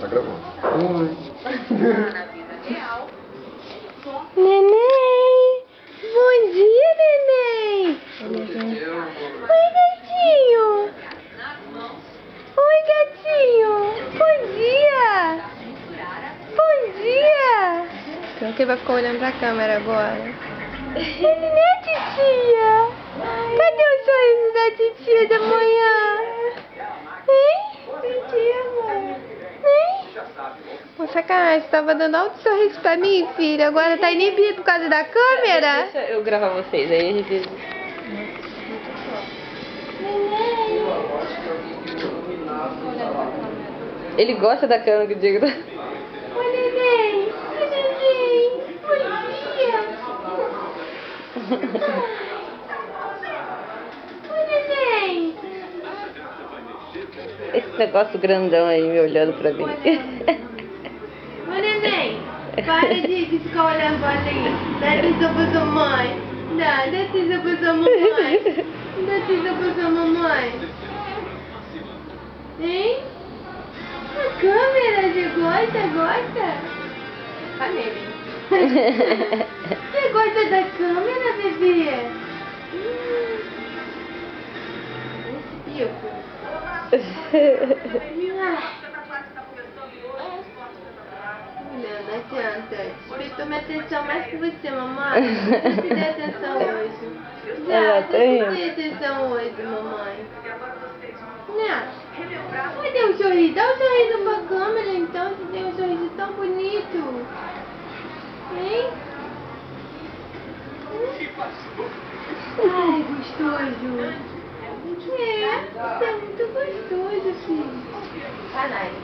Tá gravando. Neném! Bom dia, neném! Oi, gatinho! Oi, gatinho! Bom dia! Bom dia! Então que vai ficar olhando pra câmera agora. Né, titia? Cadê o sorriso da titia da manhã? Hein? Titia, amor. Hein? Pô, sacanagem, você tava dando alto sorriso pra mim, filha. Agora tá inibido por causa da câmera? Deixa eu gravar vocês, aí a gente... Ele gosta da câmera que o Diego tá... Oi, neném! Oi, neném! Bom dia! Oi, neném! Esse negócio grandão aí me olhando pra mim. Oi, neném! Para de ficar olhando pra mim. Dá atenção pra sua mãe. Dá atenção pra sua mamãe. Dá atenção pra sua mamãe. Hein? A câmera, você gosta? Tá nele. Você gosta da câmera, bebê? Esse não adianta. Respeitou minha atenção mais que você, mamãe. Eu te dei atenção hoje. Ela tá eu rindo. te dei atenção hoje, mamãe. Não. Cadê o sorriso? Dá um sorriso pra câmera, então. Você tem um sorriso tão bonito. Hein? Ai, gostoso. É, você é muito gostoso, filho. Canalha.